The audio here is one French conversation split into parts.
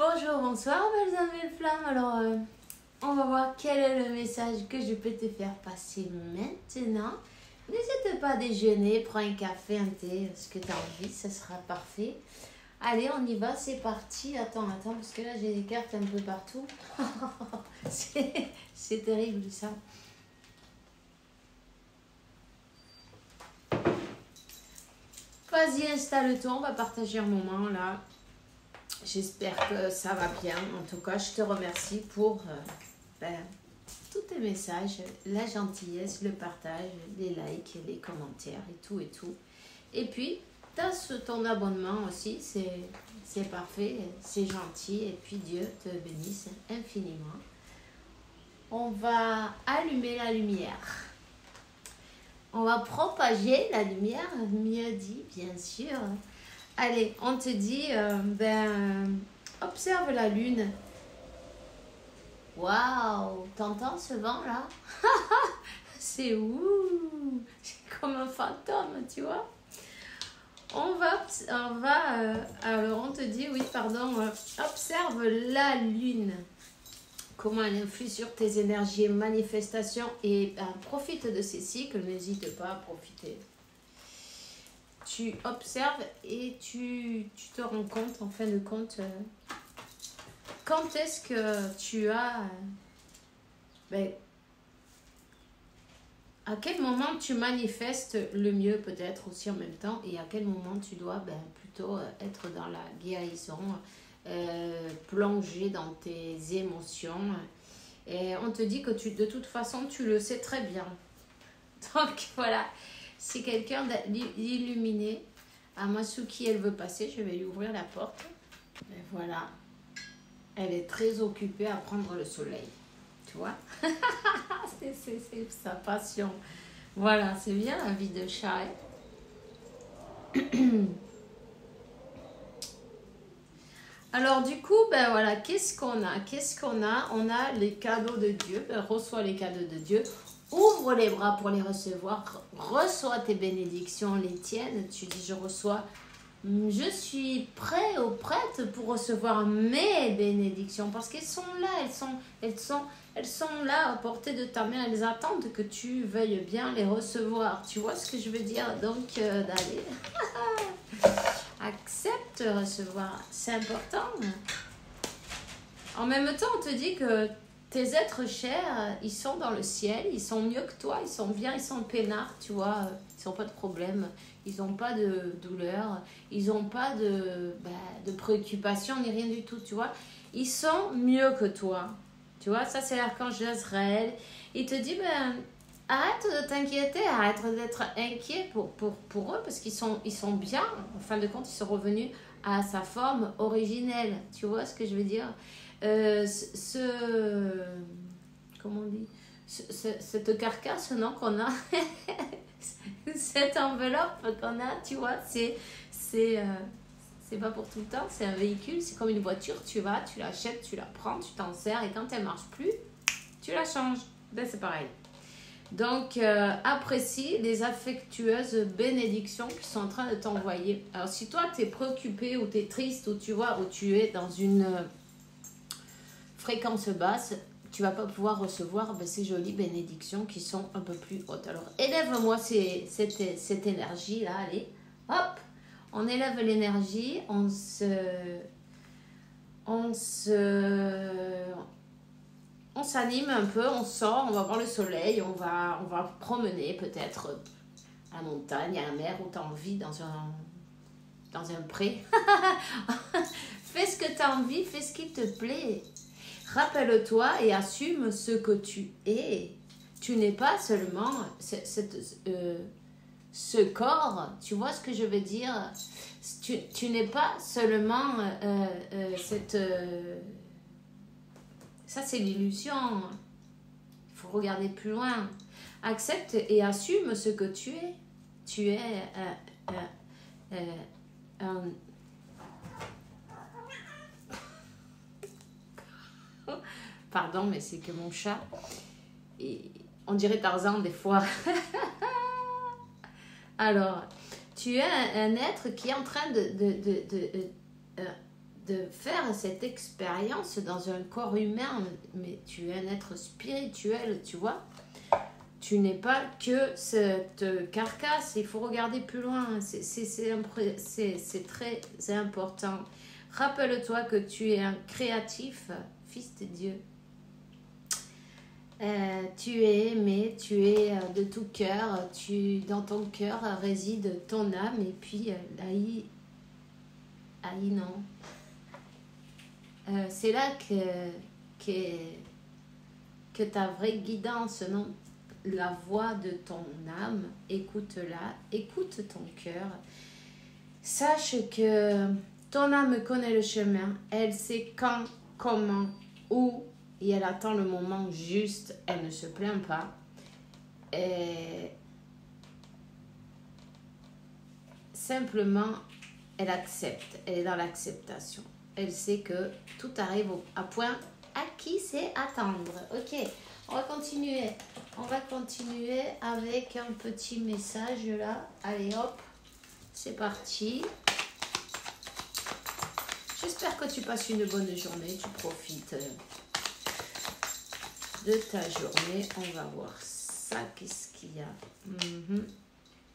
Bonjour, bonsoir, belles âmes, belles flammes. Alors, on va voir quel est le message que je peux te faire passer maintenant. N'hésite pas à déjeuner, prends un café, un thé, ce que tu as envie, ça sera parfait. Allez, on y va, c'est parti. Attends, parce que là, j'ai des cartes un peu partout. C'est terrible, ça. Vas-y, installe-toi, on va partager un moment, là. J'espère que ça va bien. En tout cas, je te remercie pour tous tes messages, la gentillesse, le partage, les likes, les commentaires et tout et tout. Et puis, tu as ton abonnement aussi, c'est parfait, c'est gentil. Et puis, Dieu te bénisse infiniment. On va allumer la lumière. On va propager la lumière, mieux dit, bien sûr. Allez, on te dit, observe la lune. Waouh, t'entends ce vent là? C'est ouh, c'est comme un fantôme, tu vois. Alors on te dit, oui, pardon, observe la lune. Comment elle influe sur tes énergies et manifestations et profite de ces cycles, n'hésite pas à profiter. Tu observes et tu te rends compte, en fin de compte, quand est-ce que tu as... à quel moment tu manifestes le mieux peut-être aussi en même temps et à quel moment tu dois plutôt être dans la guérison, plonger dans tes émotions. Et on te dit que de toute façon, tu le sais très bien. Donc voilà. Si quelqu'un d'illuminé, Amasuki, elle veut passer, je vais lui ouvrir la porte. Et voilà. Elle est très occupée à prendre le soleil. Tu vois? C'est sa passion. Voilà, c'est bien la vie de chat. Alors du coup, voilà, qu'est-ce qu'on a? On a les cadeaux de Dieu. Reçois les cadeaux de Dieu. Ouvre les bras pour les recevoir. Reçois tes bénédictions, les tiennes. Tu dis, je suis prêt ou prête pour recevoir mes bénédictions. Parce qu'elles sont là, elles sont là à portée de ta main. Elles attendent que tu veuilles bien les recevoir. Tu vois ce que je veux dire? Donc, d'aller. Accepte de recevoir. C'est important. En même temps, on te dit que tes êtres chers, ils sont dans le ciel, ils sont mieux que toi, ils sont bien, ils sont peinards, tu vois, ils n'ont pas de problème, ils n'ont pas de douleur, ils n'ont pas de préoccupation ni rien du tout, tu vois. Ils sont mieux que toi, tu vois, ça c'est l'archange Jezreel. Il te dit, arrête de t'inquiéter, arrête d'être inquiet pour eux, parce qu'ils sont bien, en fin de compte, ils sont revenus à sa forme originelle, tu vois ce que je veux dire? Comment on dit, cette carcasse qu'on a cette enveloppe qu'on a, tu vois, c'est pas pour tout le temps, c'est un véhicule, c'est comme une voiture, tu l'achètes, tu la prends, tu t'en sers et quand elle marche plus, tu la changes. C'est pareil. Donc, apprécie les affectueuses bénédictions qui sont en train de t'envoyer. Alors, si toi, tu es préoccupé ou tu es triste ou tu vois, ou tu es dans une fréquence basse, tu vas pas pouvoir recevoir ces jolies bénédictions qui sont un peu plus hautes. Alors, élève-moi cette énergie-là, allez, hop, on élève l'énergie, on s'anime un peu, on sort, on va voir le soleil, on va promener peut-être à la montagne, à la mer, où tu as envie, dans un pré. Fais ce que tu as envie, fais ce qui te plaît. Rappelle-toi et assume ce que tu es. Tu n'es pas seulement ce corps, tu vois ce que je veux dire? Tu n'es pas seulement ça, c'est l'illusion. Il faut regarder plus loin. Accepte et assume ce que tu es. Tu es un... Pardon, mais c'est que mon chat, on dirait Tarzan des fois. Alors, tu es un être qui est en train de faire cette expérience dans un corps humain, mais tu es un être spirituel, tu vois. Tu n'es pas que cette carcasse, il faut regarder plus loin, c'est très important. Rappelle-toi que tu es un créatif, fils de Dieu. Tu es aimé, tu es de tout cœur, dans ton cœur réside ton âme, et puis non. C'est là que ta vraie guidance, non? La voix de ton âme, écoute-la, écoute ton cœur. Sache que ton âme connaît le chemin, elle sait quand, comment, où, et elle attend le moment juste, elle ne se plaint pas. Et simplement, elle accepte, elle est dans l'acceptation. Elle sait que tout arrive à point à qui c'est attendre. Ok, on va continuer. On va continuer avec un petit message là. Allez hop, c'est parti. J'espère que tu passes une bonne journée, tu profites de ta journée. On va voir ça, qu'est-ce qu'il y a.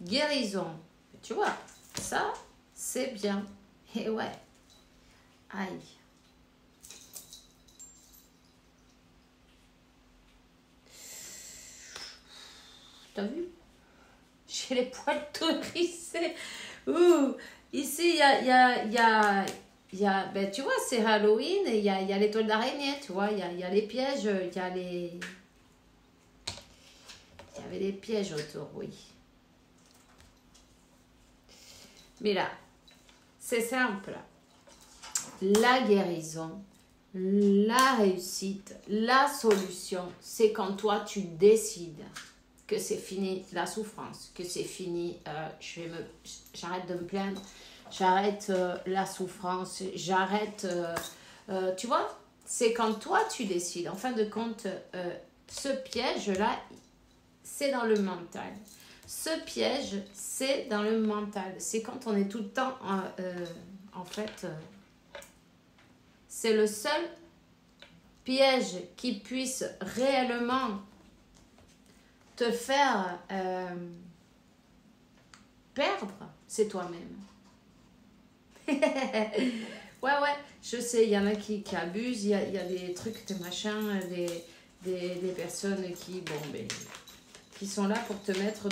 Guérison, tu vois, ça c'est bien. Et ouais, aïe. T'as vu? J'ai les poils tout hérissés. Ouh. Ici, il y a ben, tu vois, c'est Halloween, il y a les toiles d'araignée, tu vois, il y a les pièges, il y avait des pièges autour, oui. Mais là, c'est simple. La guérison, la réussite, la solution, c'est quand toi, tu décides que c'est fini la souffrance, que c'est fini, j'arrête de me plaindre, j'arrête la souffrance, j'arrête, tu vois, c'est quand toi tu décides. En fin de compte, ce piège-là, c'est dans le mental. Ce piège, c'est dans le mental. C'est quand on est tout le temps, en fait, c'est le seul piège qui puisse réellement te faire perdre, c'est toi-même. Ouais, je sais, il y en a qui abusent, il y a des trucs, des machins, des personnes qui, qui sont là pour te mettre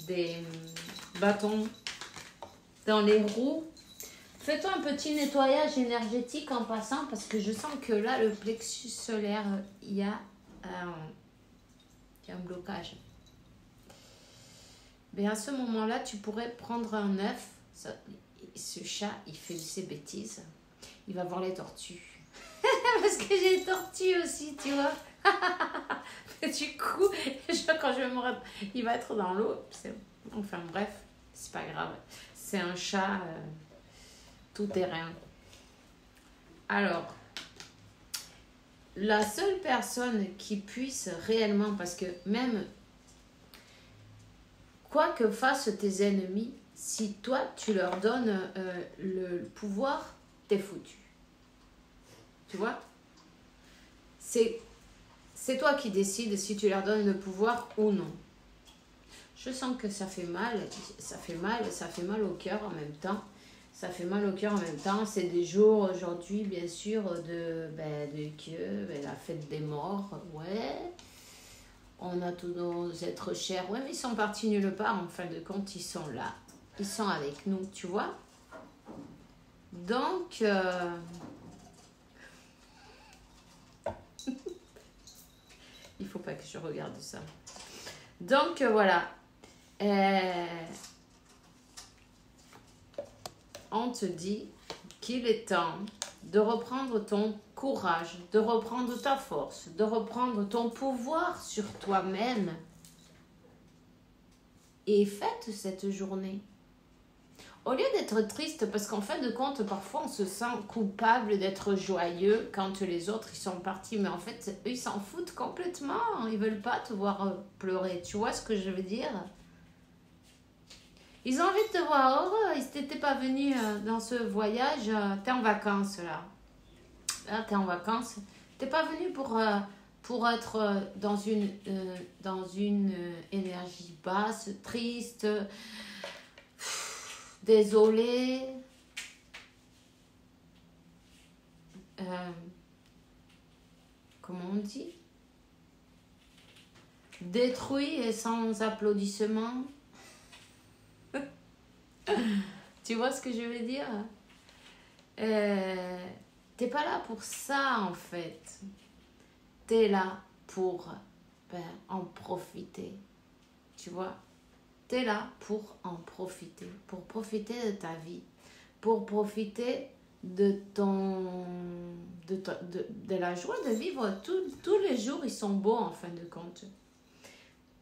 des bâtons dans les roues. Fais-toi un petit nettoyage énergétique en passant, parce que je sens que là, le plexus solaire, il y a un blocage. Mais à ce moment-là, tu pourrais prendre un œuf. Ce chat, il fait ses bêtises. Il va voir les tortues. Parce que j'ai des tortues aussi, tu vois. Et du coup, quand je vais me il va être dans l'eau. Enfin bref, c'est pas grave. C'est un chat tout terrain. Alors, la seule personne qui puisse réellement, parce que même quoi que fassent tes ennemis, si toi tu leur donnes le pouvoir, t'es foutu. Tu vois? C'est toi qui décides si tu leur donnes le pouvoir ou non. Je sens que ça fait mal, ça fait mal au cœur en même temps. Ça fait mal au cœur en même temps. C'est des jours aujourd'hui, bien sûr, de la fête des morts. Ouais. On a tous nos êtres chers. Ouais, mais ils sont partis nulle part. En fin de compte, ils sont là. Ils sont avec nous, tu vois. Donc, il faut pas que je regarde ça. Donc, voilà. On te dit qu'il est temps de reprendre ton courage, de reprendre ta force, de reprendre ton pouvoir sur toi-même. Et fête cette journée. Au lieu d'être triste, parce qu'en fin de compte, parfois on se sent coupable d'être joyeux quand les autres ils sont partis. Mais en fait, eux ils s'en foutent complètement. Ils veulent pas te voir pleurer. Tu vois ce que je veux dire? Ils ont envie de te voir heureux. Ils n'étaient pas venus dans ce voyage. T'es en vacances là. Là, t'es en vacances. T'es pas venu pour être dans une énergie basse, triste, désolé. Comment on dit? Détruit et sans applaudissements. Tu vois ce que je veux dire? T'es pas là pour ça en fait. T'es là pour en profiter. Tu vois? T'es là pour en profiter. Pour profiter de ta vie. Pour profiter de la joie de vivre. Tous les jours, ils sont beaux en fin de compte.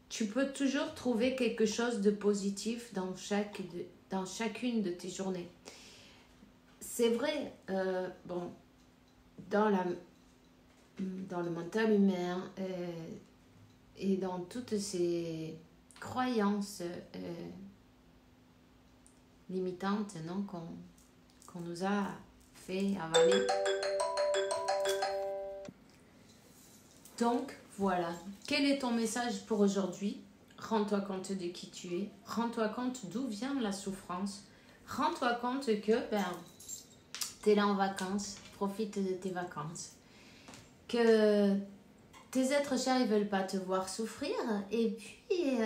Tu peux toujours trouver quelque chose de positif dans chacune de tes journées. C'est vrai, bon, dans le mental humain et dans toutes ces croyances limitantes, non, qu'on nous a fait avaler. Donc, voilà. Quel est ton message pour aujourd'hui? Rends-toi compte de qui tu es. Rends-toi compte d'où vient la souffrance. Rends-toi compte que tu es là en vacances. Profite de tes vacances. Que tes êtres chers, ils ne veulent pas te voir souffrir. Et puis,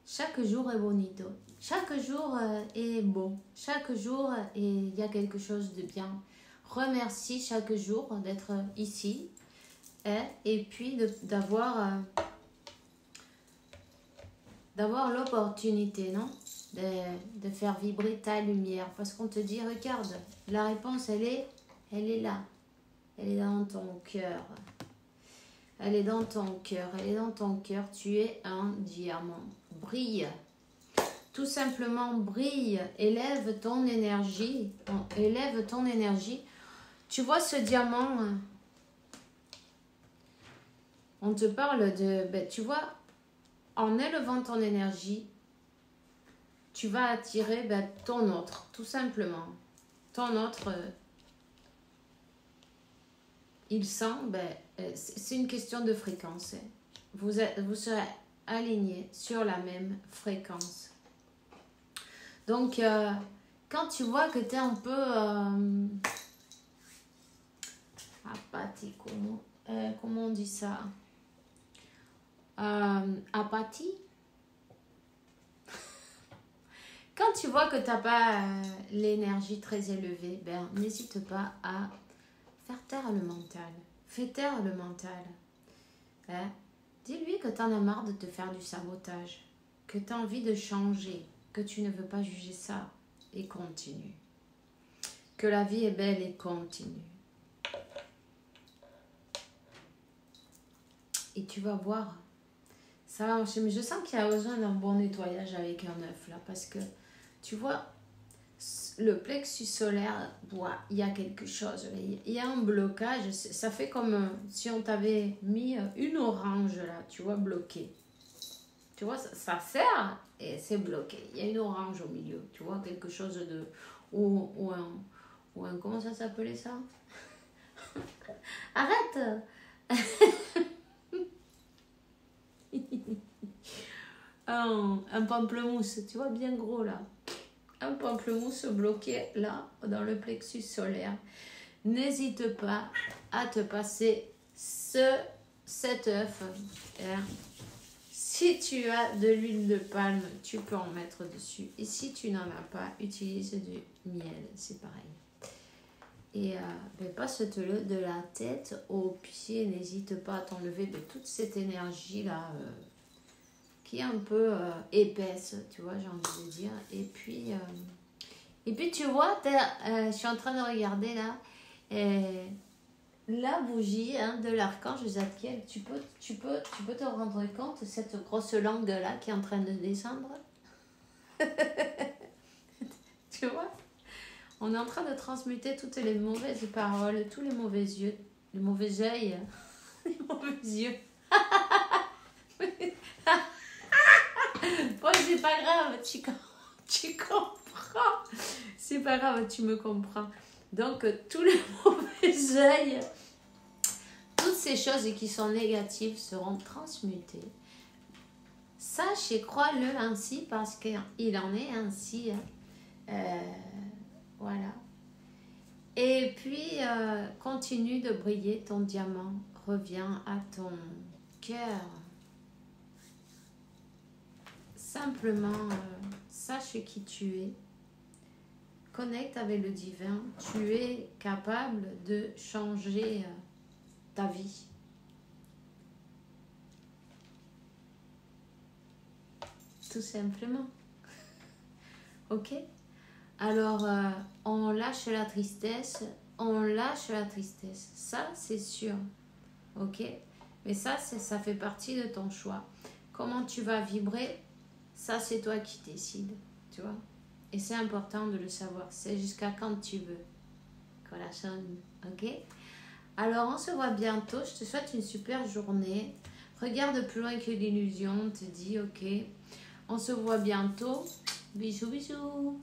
chaque jour est bonito. Chaque jour est beau. Chaque jour, il y a quelque chose de bien. Remercie chaque jour d'être ici et puis d'avoir l'opportunité, non, de faire vibrer ta lumière. Parce qu'on te dit, regarde, la réponse, elle est là. Elle est dans ton cœur. Elle est dans ton cœur. Elle est dans ton cœur. Tu es un diamant. Brille. Tout simplement, brille. Élève ton énergie. Élève ton énergie. Tu vois ce diamant, on te parle de... tu vois, en élevant ton énergie, tu vas attirer ton autre, tout simplement. Ton autre, il sent, c'est une question de fréquence. Vous serez alignés sur la même fréquence. Donc, quand tu vois que tu es un peu... apathie, comment on dit ça? Apathie. Quand tu vois que tu n'as pas l'énergie très élevée, n'hésite pas à faire taire le mental. Fais taire le mental. Dis-lui que tu en as marre de te faire du sabotage, que tu as envie de changer, que tu ne veux pas juger ça et continue. Que la vie est belle et continue. Et tu vas voir, ça va marcher. Mais je sens qu'il y a besoin d'un bon nettoyage avec un œuf là. Parce que, tu vois, le plexus solaire, il y a quelque chose. Il y a un blocage. Ça fait comme si on t'avait mis une orange là, tu vois, bloquée. Tu vois, ça sert et c'est bloqué. Il y a une orange au milieu. Tu vois, quelque chose de... Ou un comment ça s'appelait ça? Arrête. Un pamplemousse, tu vois, bien gros là. Un pamplemousse bloqué là, dans le plexus solaire. N'hésite pas à te passer cet œuf. Si tu as de l'huile de palme, tu peux en mettre dessus. Et si tu n'en as pas, utilise du miel, c'est pareil. Et passe-te-le de la tête aux pieds. N'hésite pas à t'enlever de toute cette énergie-là qui est un peu épaisse, tu vois, j'ai envie de dire. Et puis tu vois, je suis en train de regarder là, la bougie de l'archange Zadkiel. Tu peux te rendre compte de cette grosse langue-là qui est en train de descendre. Tu vois? On est en train de transmuter toutes les mauvaises paroles, tous les mauvais yeux, les mauvais yeux, les mauvais yeux. c'est pas grave, tu comprends. C'est pas grave, tu me comprends. Donc, tous les mauvais œils, toutes ces choses qui sont négatives seront transmutées. Sache et crois-le ainsi parce qu'il en est ainsi. Voilà. Et puis, continue de briller ton diamant. Reviens à ton cœur. Simplement, sache qui tu es. Connecte avec le divin. Tu es capable de changer ta vie. Tout simplement. Ok? Alors, on lâche la tristesse. On lâche la tristesse. Ça, c'est sûr. Ok? Mais ça fait partie de ton choix. Comment tu vas vibrer, ça, c'est toi qui décides. Tu vois? Et c'est important de le savoir. C'est jusqu'à quand tu veux. Corazon. Ok? Alors, on se voit bientôt. Je te souhaite une super journée. Regarde plus loin que l'illusion. Te dis, ok. On se voit bientôt. Bisous, bisous.